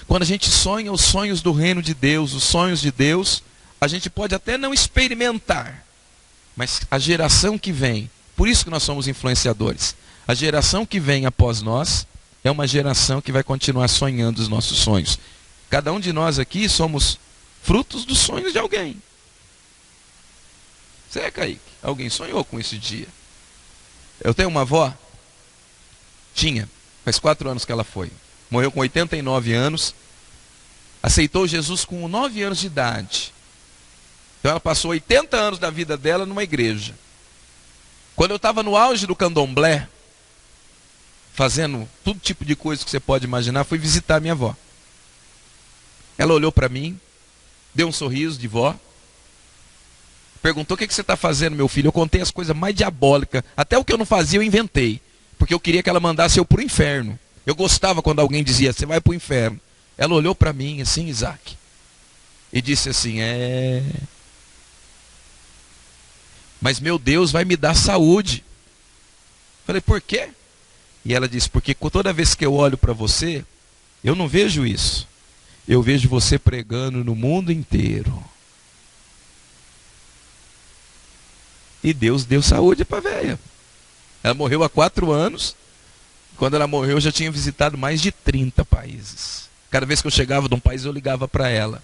Quando a gente sonha os sonhos do reino de Deus, os sonhos de Deus, a gente pode até não experimentar, mas a geração que vem, por isso que nós somos influenciadores, a geração que vem após nós é uma geração que vai continuar sonhando os nossos sonhos. Cada um de nós aqui somos frutos dos sonhos de alguém. Você é, Kaique? Alguém sonhou com esse dia? Eu tenho uma avó, tinha, faz 4 anos que ela foi, morreu com 89 anos, aceitou Jesus com 9 anos de idade. Então ela passou 80 anos da vida dela numa igreja. Quando eu estava no auge do candomblé, fazendo todo tipo de coisa que você pode imaginar, fui visitar minha avó. Ela olhou para mim, deu um sorriso de vó, perguntou: o que você está fazendo, meu filho? Eu contei as coisas mais diabólicas, até o que eu não fazia eu inventei, porque eu queria que ela mandasse eu para o inferno. Eu gostava quando alguém dizia: você vai para o inferno. Ela olhou para mim assim, Isaac, e disse assim: mas meu Deus vai me dar saúde. Falei: por quê? E ela disse: porque toda vez que eu olho para você, eu não vejo isso. Eu vejo você pregando no mundo inteiro. E Deus deu saúde para a velha. Ela morreu há 4 anos. Quando ela morreu, eu já tinha visitado mais de 30 países. Cada vez que eu chegava de um país, eu ligava para ela.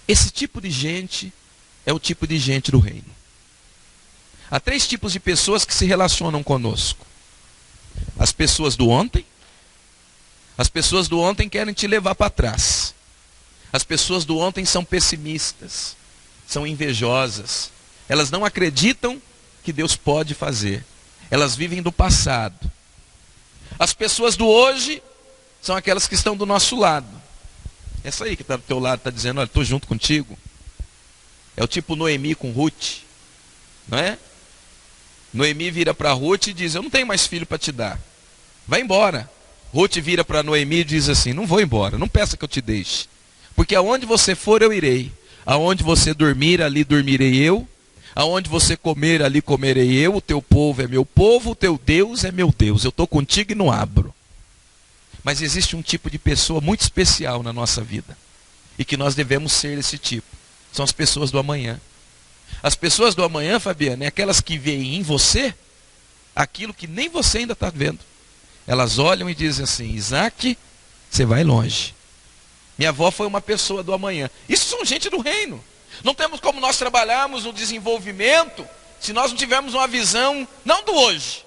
Esse tipo de gente é o tipo de gente do reino. Há 3 tipos de pessoas que se relacionam conosco: as pessoas do ontem. As pessoas do ontem querem te levar para trás. As pessoas do ontem são pessimistas, são invejosas. Elas não acreditam que Deus pode fazer. Elas vivem do passado. As pessoas do hoje são aquelas que estão do nosso lado. Essa aí que está do teu lado está dizendo: olha, estou junto contigo. É o tipo Noemi com Ruth, não é? Noemi vira para Ruth e diz: eu não tenho mais filho para te dar, vai embora. Ruth vira para Noemi e diz assim: não vou embora, não peça que eu te deixe, porque aonde você for eu irei, aonde você dormir ali dormirei eu, aonde você comer ali comerei eu, o teu povo é meu povo, o teu Deus é meu Deus, eu estou contigo e não abro. Mas existe um tipo de pessoa muito especial na nossa vida, e que nós devemos ser esse tipo. São as pessoas do amanhã. As pessoas do amanhã, Fabiana, é aquelas que veem em você aquilo que nem você ainda está vendo. Elas olham e dizem assim: Isaac, você vai longe. Minha avó foi uma pessoa do amanhã. Isso são gente do reino. Não temos como nós trabalharmos no desenvolvimento se nós não tivermos uma visão, não do hoje,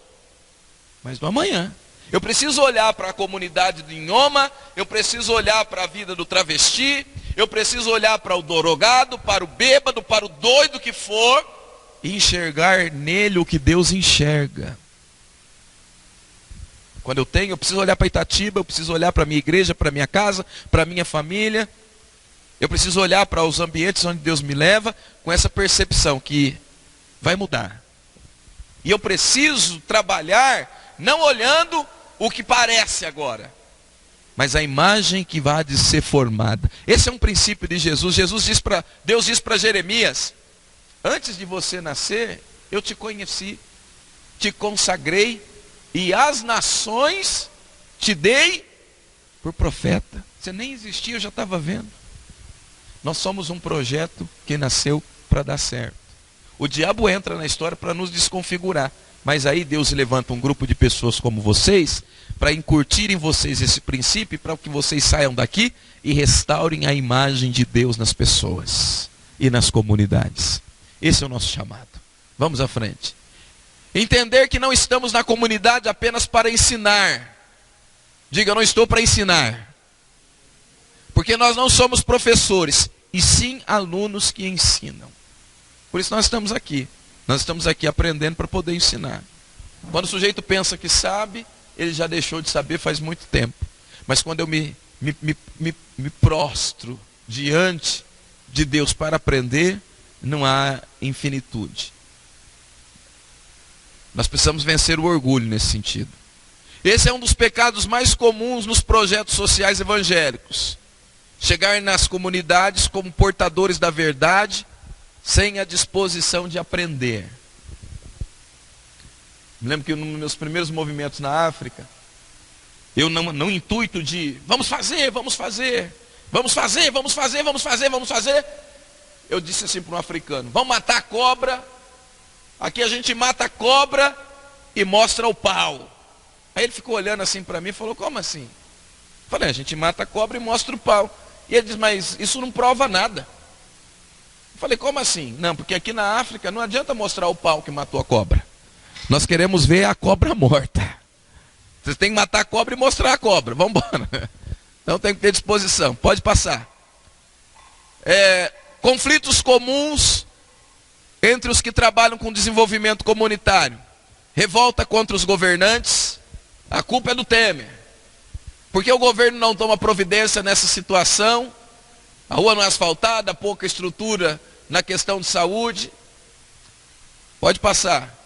mas do amanhã. Eu preciso olhar para a comunidade do Inhoma, eu preciso olhar para a vida do travesti, eu preciso olhar para o drogado, para o bêbado, para o doido que for, e enxergar nele o que Deus enxerga. Quando eu preciso olhar para Itatiba, eu preciso olhar para a minha igreja, para a minha casa, para a minha família. Eu preciso olhar para os ambientes onde Deus me leva com essa percepção que vai mudar. E eu preciso trabalhar não olhando o que parece agora, mas a imagem que vai de ser formada. Esse é um princípio de Jesus. Deus diz para Jeremias: antes de você nascer, eu te conheci, te consagrei, e as nações te dei por profeta. Você nem existia, eu já estava vendo. Nós somos um projeto que nasceu para dar certo. O diabo entra na história para nos desconfigurar. Mas aí Deus levanta um grupo de pessoas como vocês, para incutir em vocês esse princípio, para que vocês saiam daqui e restaurem a imagem de Deus nas pessoas e nas comunidades. Esse é o nosso chamado. Vamos à frente. Entender que não estamos na comunidade apenas para ensinar. Diga, eu não estou para ensinar. Porque nós não somos professores, e sim alunos que ensinam. Por isso nós estamos aqui. Nós estamos aqui aprendendo para poder ensinar. Quando o sujeito pensa que sabe, ele já deixou de saber faz muito tempo. Mas quando eu me prostro diante de Deus para aprender, não há infinitude. Nós precisamos vencer o orgulho nesse sentido. Esse é um dos pecados mais comuns nos projetos sociais evangélicos. Chegar nas comunidades como portadores da verdade, sem a disposição de aprender. Me lembro que nos meus primeiros movimentos na África, eu no intuito de vamos fazer, eu disse assim para um africano: vamos matar a cobra, aqui a gente mata a cobra e mostra o pau. Aí ele ficou olhando assim para mim e falou: como assim? Eu falei: a gente mata a cobra e mostra o pau. E ele disse: mas isso não prova nada. Eu falei: como assim? Não, porque aqui na África não adianta mostrar o pau que matou a cobra. Nós queremos ver a cobra morta. Vocês têm que matar a cobra e mostrar a cobra. Vamos embora. Então tem que ter disposição. Pode passar. Conflitos comuns entre os que trabalham com desenvolvimento comunitário. Revolta contra os governantes. A culpa é do Temer. Porque o governo não toma providência nessa situação. A rua não é asfaltada, pouca estrutura na questão de saúde. Pode passar.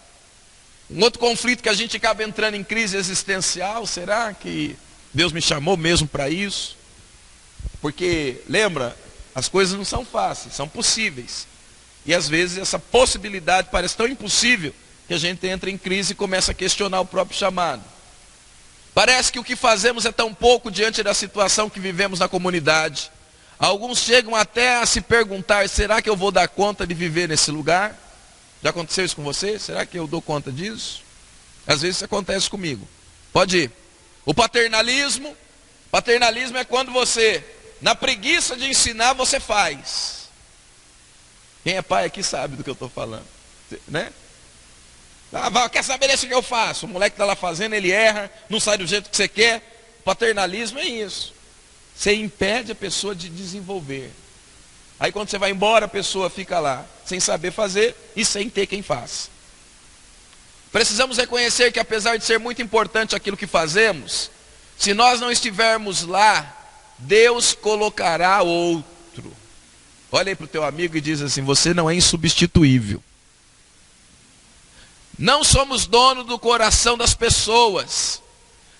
Um outro conflito que a gente acaba entrando em crise existencial. Será que Deus me chamou mesmo para isso? Porque, lembra, as coisas não são fáceis, são possíveis. E às vezes essa possibilidade parece tão impossível que a gente entra em crise e começa a questionar o próprio chamado. Parece que o que fazemos é tão pouco diante da situação que vivemos na comunidade. Alguns chegam até a se perguntar: será que eu vou dar conta de viver nesse lugar? Já aconteceu isso com você? Será que eu dou conta disso? Às vezes isso acontece comigo. Pode ir. O paternalismo. Paternalismo é quando você, na preguiça de ensinar, você faz. Quem é pai aqui sabe do que eu estou falando, né? Quer saber isso que eu faço? O moleque está lá fazendo, ele erra, não sai do jeito que você quer. Paternalismo é isso. Você impede a pessoa de desenvolver. Aí quando você vai embora, a pessoa fica lá, sem saber fazer e sem ter quem faça. Precisamos reconhecer que apesar de ser muito importante aquilo que fazemos, se nós não estivermos lá, Deus colocará outro. Olha aí para o teu amigo e diz assim: você não é insubstituível. Não somos dono do coração das pessoas.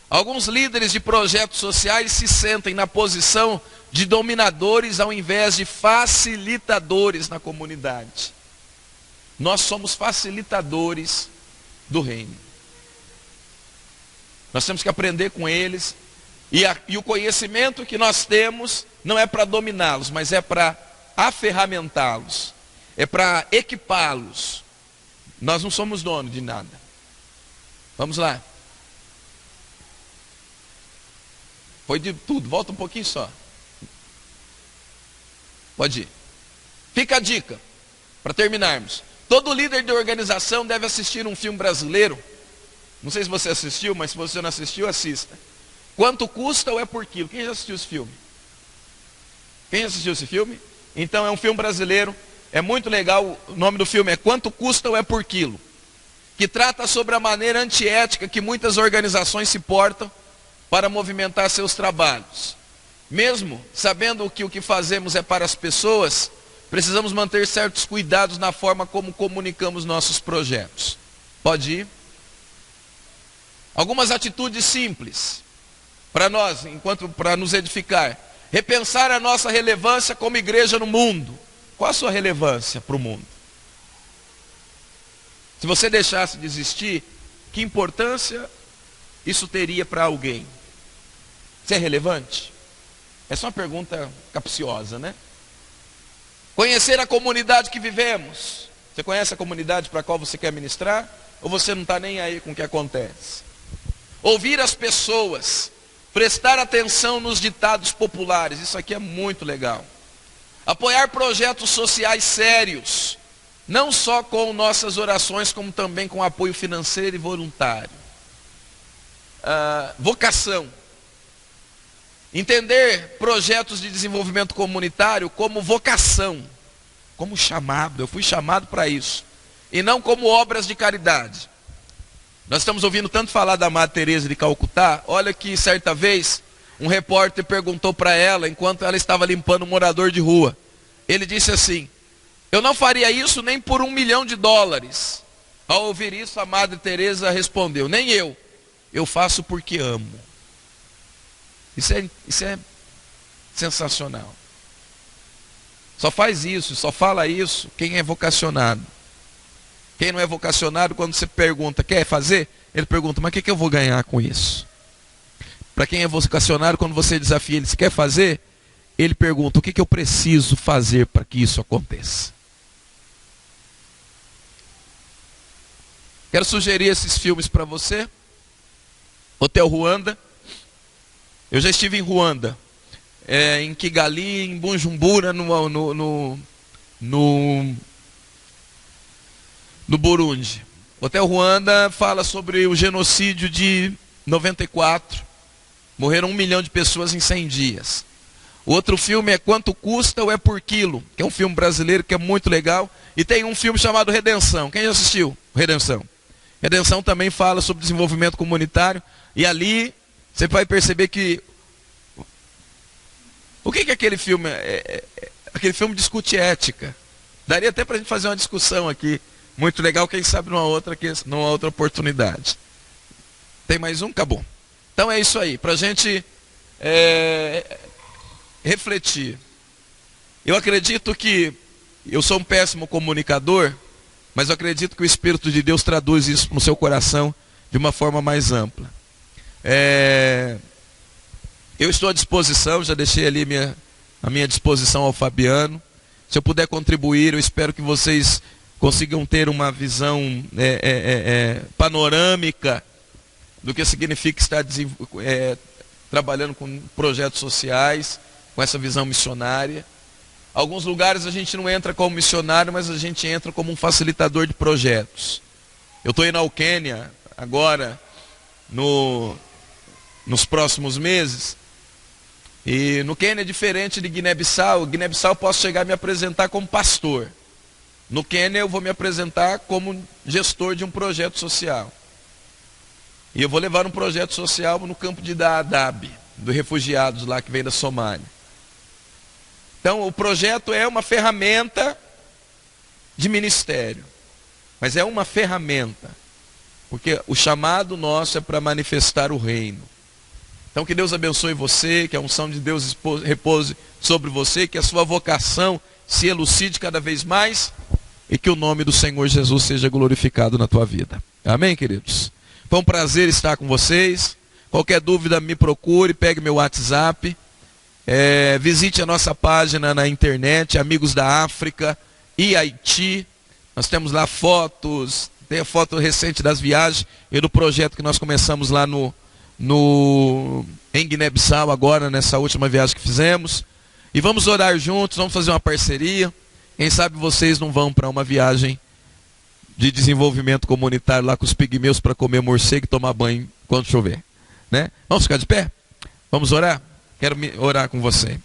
Alguns líderes de projetos sociais se sentem na posição de dominadores ao invés de facilitadores na comunidade. Nós somos facilitadores do reino. Nós temos que aprender com eles. E o conhecimento que nós temos não é para dominá-los, mas é para aferramentá-los. É para equipá-los. Nós não somos donos de nada. Vamos lá. Foi de tudo, volta um pouquinho só. Pode ir. Fica a dica, para terminarmos. Todo líder de organização deve assistir um filme brasileiro. Não sei se você assistiu, mas se você não assistiu, assista. Quanto custa ou é por quilo? Quem já assistiu esse filme? Quem já assistiu esse filme? Então é um filme brasileiro. É muito legal, o nome do filme é Quanto Custa ou é por Quilo? que trata sobre a maneira antiética que muitas organizações se portam para movimentar seus trabalhos. Mesmo sabendo que o que fazemos é para as pessoas, precisamos manter certos cuidados na forma como comunicamos nossos projetos. Pode ir? Algumas atitudes simples para nós, para nos edificar. Repensar a nossa relevância como igreja no mundo. Qual a sua relevância para o mundo? Se você deixasse de existir, que importância isso teria para alguém? Você é relevante? Essa é uma pergunta capciosa, né? Conhecer a comunidade que vivemos. Você conhece a comunidade para a qual você quer ministrar? Ou você não está nem aí com o que acontece? Ouvir as pessoas. Prestar atenção nos ditados populares. Isso aqui é muito legal. Apoiar projetos sociais sérios. Não só com nossas orações, como também com apoio financeiro e voluntário. Vocação. Entender projetos de desenvolvimento comunitário como vocação, como chamado. Eu fui chamado para isso. E não como obras de caridade. Nós estamos ouvindo tanto falar da Madre Teresa de Calcutá. Olha que certa vez um repórter perguntou para ela, enquanto ela estava limpando um morador de rua. Ele disse assim: eu não faria isso nem por $1 milhão. Ao ouvir isso, a Madre Teresa respondeu: nem eu faço porque amo. Isso é sensacional. Só faz isso, só fala isso quem é vocacionado. Quem não é vocacionado, quando você pergunta, quer fazer? Ele pergunta, mas o que eu vou ganhar com isso? Para quem é vocacionado, quando você desafia ele, se quer fazer? Ele pergunta, o que eu preciso fazer para que isso aconteça? Quero sugerir esses filmes para você. Hotel Ruanda. Eu já estive em Ruanda, em Kigali, em Bujumbura, no Burundi. Hotel Ruanda fala sobre o genocídio de 94. Morreram 1 milhão de pessoas em 100 dias. O outro filme é Quanto Custa ou É por Quilo, que é um filme brasileiro que é muito legal. E tem um filme chamado Redenção. Quem já assistiu? Redenção. Redenção também fala sobre desenvolvimento comunitário. E ali você vai perceber que... O que é aquele filme? Aquele filme discute ética. Daria até para a gente fazer uma discussão aqui. Muito legal, quem sabe numa outra oportunidade. Tem mais um? Acabou. Então é isso aí, para a gente refletir. Eu acredito que, eu sou um péssimo comunicador, mas eu acredito que o Espírito de Deus traduz isso no seu coração de uma forma mais ampla. Eu estou à disposição, já deixei ali a minha disposição ao Fabiano. Se eu puder contribuir, eu espero que vocês consigam ter uma visão panorâmica do que significa estar trabalhando com projetos sociais, com essa visão missionária. Alguns lugares a gente não entra como missionário, mas a gente entra como um facilitador de projetos. Eu estou indo ao Quênia agora, nos próximos meses. E no Quênia é diferente de Guiné-Bissau. Guiné-Bissau eu posso chegar e me apresentar como pastor. No Quênia eu vou me apresentar como gestor de um projeto social. E eu vou levar um projeto social no campo de Dadaab, dos refugiados lá que vem da Somália. Então o projeto é uma ferramenta de ministério. Mas é uma ferramenta. Porque o chamado nosso é para manifestar o reino. Então que Deus abençoe você, que a unção de Deus repouse sobre você, que a sua vocação se elucide cada vez mais e que o nome do Senhor Jesus seja glorificado na tua vida. Amém, queridos? Foi um prazer estar com vocês. Qualquer dúvida me procure, pegue meu WhatsApp, visite a nossa página na internet, Amigos da África e Haiti. Nós temos lá fotos, tem a foto recente das viagens e do projeto que nós começamos lá em Guiné-Bissau agora, nessa última viagem que fizemos. E vamos orar juntos, vamos fazer uma parceria. Quem sabe vocês não vão para uma viagem de desenvolvimento comunitário lá com os pigmeus para comer morcego e tomar banho quando chover, né? Vamos ficar de pé? Vamos orar? Quero orar com você.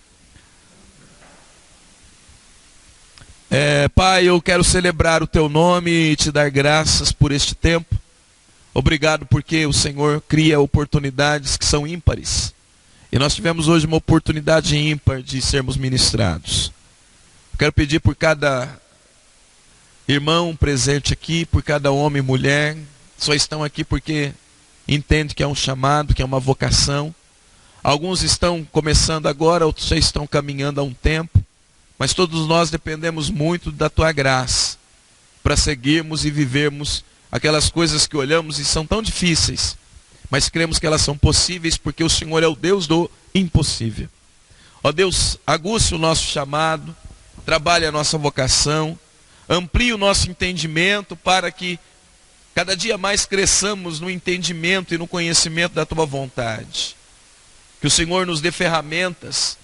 Pai, eu quero celebrar o teu nome e te dar graças por este tempo. Obrigado porque o Senhor cria oportunidades que são ímpares. E nós tivemos hoje uma oportunidade ímpar de sermos ministrados. Eu quero pedir por cada irmão presente aqui, por cada homem e mulher, só estão aqui porque entendem que é um chamado, que é uma vocação. Alguns estão começando agora, outros já estão caminhando há um tempo. Mas todos nós dependemos muito da tua graça para seguirmos e vivermos aquelas coisas que olhamos e são tão difíceis, mas cremos que elas são possíveis porque o Senhor é o Deus do impossível. Ó Deus, aguce o nosso chamado, trabalhe a nossa vocação, amplie o nosso entendimento para que cada dia mais cresçamos no entendimento e no conhecimento da tua vontade. Que o Senhor nos dê ferramentas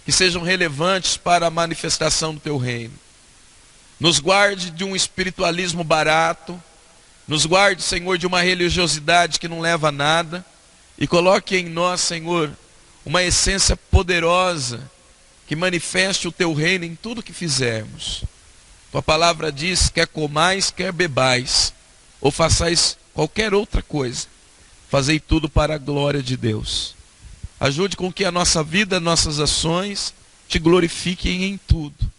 que sejam relevantes para a manifestação do teu reino. Nos guarde de um espiritualismo barato, nos guarde, Senhor, de uma religiosidade que não leva a nada, e coloque em nós, Senhor, uma essência poderosa que manifeste o teu reino em tudo que fizermos. Tua palavra diz: quer comais, quer bebais, ou façais qualquer outra coisa, fazei tudo para a glória de Deus. Ajude com que a nossa vida, nossas ações te glorifiquem em tudo.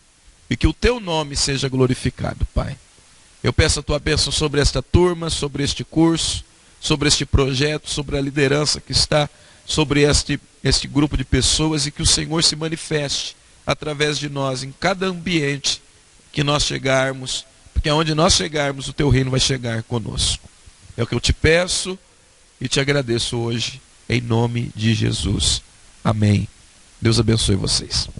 E que o teu nome seja glorificado, Pai. Eu peço a tua bênção sobre esta turma, sobre este curso, sobre este projeto, sobre a liderança que está sobre este grupo de pessoas, e que o Senhor se manifeste através de nós em cada ambiente que nós chegarmos, porque aonde nós chegarmos o teu reino vai chegar conosco. É o que eu te peço e te agradeço hoje. Em nome de Jesus. Amém. Deus abençoe vocês.